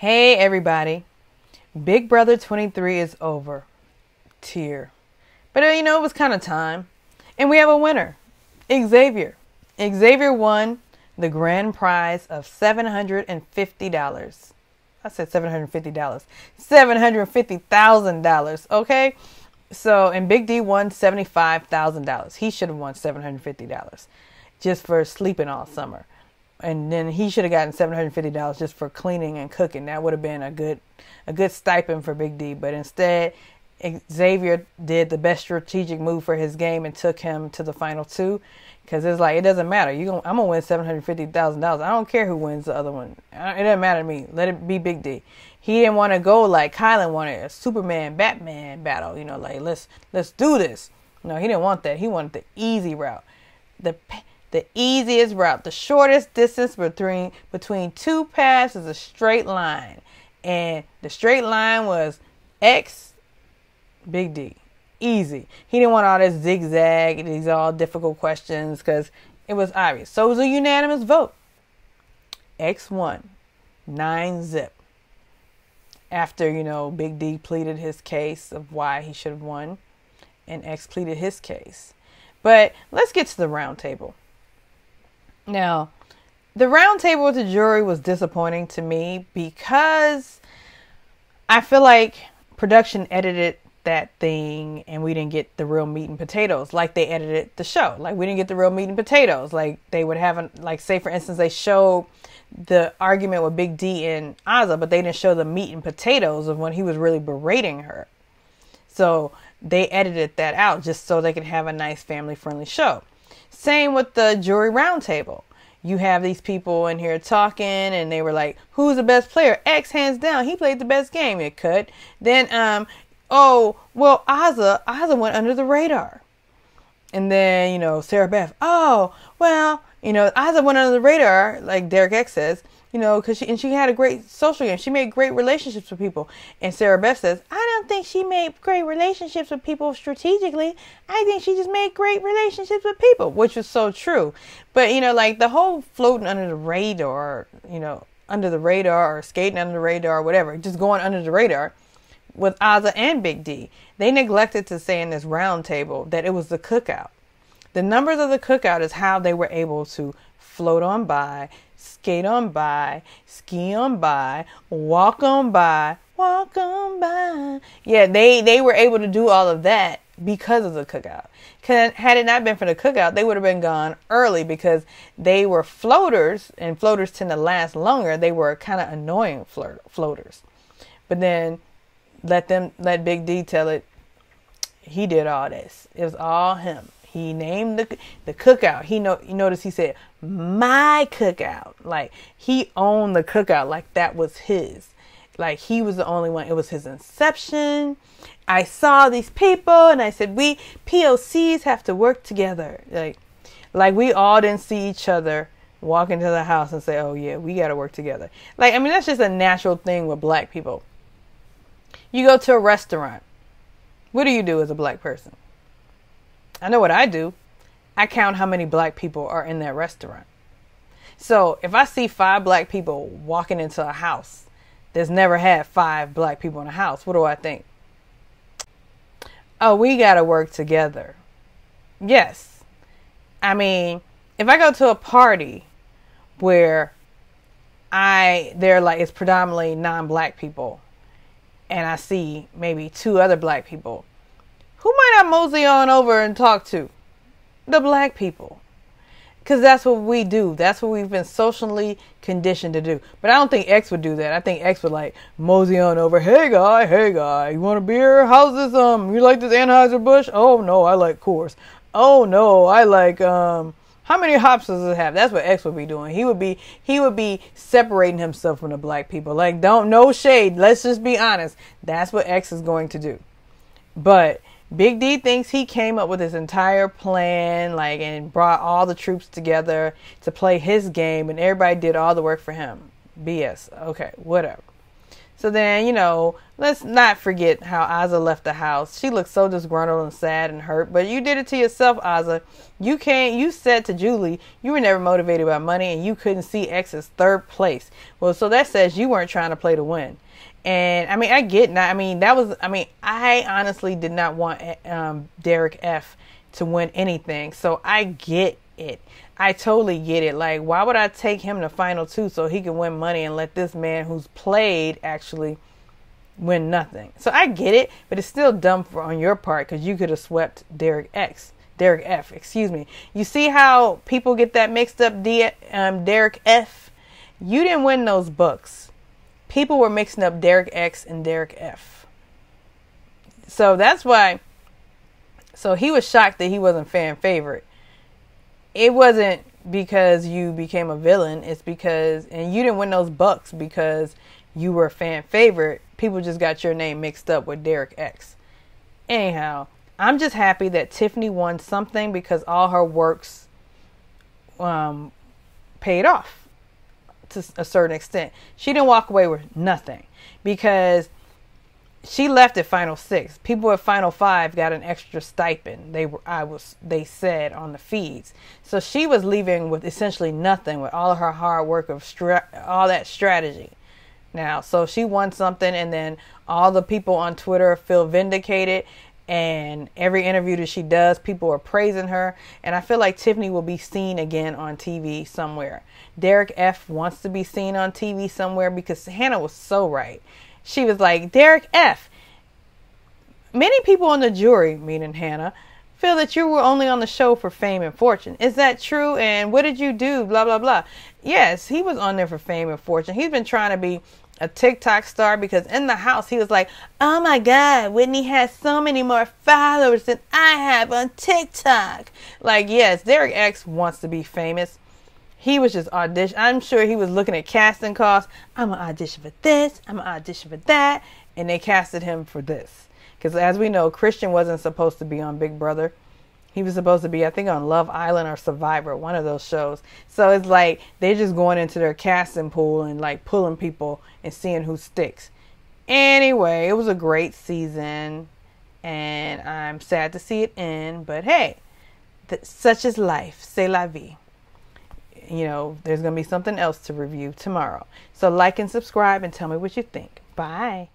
Hey everybody, Big Brother 23 is over. Tear. But it was kind of time. And we have a winner, Xavier. Xavier won the grand prize of $750. I said $750. $750,000, okay? So, and Big D won $75,000. He should have won $750 just for sleeping all summer. And then he should have gotten $750 just for cleaning and cooking. That would have been a good stipend for Big D. But instead, Xavier did the best strategic move for his game and took him to the final two. Because it's like, it doesn't matter. I'm going to win $750,000. I don't care who wins the other one. It doesn't matter to me. Let it be Big D. He didn't want to go like Kylan wanted, a Superman, Batman battle. Like, let's do this. No, he didn't want that. He wanted the easy route. The easiest route, the shortest distance between two paths is a straight line. And the straight line was X, Big D. Easy. He didn't want all this zigzag, these all difficult questions, because it was obvious. So it was a unanimous vote. X won. 9-0. After, Big D pleaded his case of why he should have won. And X pleaded his case. But let's get to the round table. Now, the round table with the jury was disappointing to me because I feel like production edited that thing and we didn't get the real meat and potatoes like they edited the show. Like, we didn't get the real meat and potatoes. Like, they would have, say, for instance, they showed the argument with Big D and Azah, but they didn't show the meat and potatoes of when he was really berating her. So they edited that out just so they could have a nice family-friendly show. Same with the jury roundtable. You have these people in here talking, and they were like, "Who's the best player?" X, hands down. He played the best game. It could. Then, Azah went under the radar. And then, Sarah Beth, Azah went under the radar, like Derek X says, because she had a great social game. She made great relationships with people. And Sarah Beth says, I don't think she made great relationships with people strategically. I think she just made great relationships with people, which was so true. But, the whole floating under the radar, under the radar or skating under the radar or whatever, just going under the radar with Azah and Big D. They neglected to say in this round table that it was the cookout. The numbers of the cookout is how they were able to float on by, skate on by, ski on by, walk on by. Yeah, they were able to do all of that because of the cookout. Had it not been for the cookout, they would have been gone early because they were floaters, and floaters tend to last longer. They were kind of annoying floaters. But then let Big D tell it. He did all this. It was all him. He named the cookout. You notice he said, my cookout. Like, he owned the cookout like that was his. Like, he was the only one. It was his inception. I saw these people and I said, we POCs have to work together. Like we all didn't see each other walk into the house and say, oh yeah, we got to work together. That's just a natural thing with black people. You go to a restaurant. What do you do as a black person? I know what I do. I count how many black people are in that restaurant. So if I see 5 black people walking into a house that's never had 5 black people in a house, what do I think? Oh, we got to work together. Yes. If I go to a party where it's predominantly non-black people, and I see maybe 2 other black people, who might I mosey on over and talk to? The black people. Because that's what we do. That's what we've been socially conditioned to do. But I don't think X would do that. I think X would mosey on over. Hey guy, you want a beer? How's this, you like this Anheuser-Busch? Oh no, I like Coors. Oh no, I like, how many hops does it have? That's what X would be doing. He would be separating himself from the black people. No shade. Let's just be honest. That's what X is going to do. But Big D thinks he came up with his entire plan, and brought all the troops together to play his game, and everybody did all the work for him. BS. Okay, whatever. So then, let's not forget how Azah left the house. She looked so disgruntled and sad and hurt, but you did it to yourself, Azah. You said to Julie you were never motivated by money and you couldn't see X as third place. Well, so that says you weren't trying to play to win. And I get that. I honestly did not want Derek F to win anything. So I get it. I totally get it. Like, why would I take him to final two so he can win money and let this man who's played actually win nothing? So I get it, but it's still dumb on your part because you could have swept Derek F, excuse me. You see how people get that mixed up, Derek F? You didn't win those books. People were mixing up Derek X and Derek F. So that's why. So he was shocked that he wasn't fan favorite. It wasn't because you became a villain. It's because, and you didn't win those bucks because you were a fan favorite. People just got your name mixed up with Derek X. Anyhow, I'm just happy that Tiffany won something because all her works paid off to a certain extent. She didn't walk away with nothing because she left at Final 6. People at Final 5 got an extra stipend. They said on the feeds. So she was leaving with essentially nothing with all of her hard work of all that strategy. Now, so she won something, and then all the people on Twitter feel vindicated. And every interview that she does, people are praising her. And I feel like Tiffany will be seen again on TV somewhere. Derek F wants to be seen on TV somewhere because Hannah was so right. She was like, Derek F, many people on the jury, meaning Hannah, feel that you were only on the show for fame and fortune. Is that true? And what did you do? Blah, blah, blah. Yes, he was on there for fame and fortune. He's been trying to be a TikTok star because in the house he was like, oh my God, Whitney has so many more followers than I have on TikTok. Like, yes, Derek X wants to be famous. He was just audition. I'm sure he was looking at casting calls. I'm going to audition for this. I'm going to audition for that. And they casted him for this. Because as we know, Christian wasn't supposed to be on Big Brother. He was supposed to be, I think, on Love Island or Survivor, one of those shows. So it's like they're just going into their casting pool and like pulling people and seeing who sticks. Anyway, it was a great season. And I'm sad to see it end. But hey, such is life. C'est la vie. There's going to be something else to review tomorrow. So like and subscribe and tell me what you think. Bye.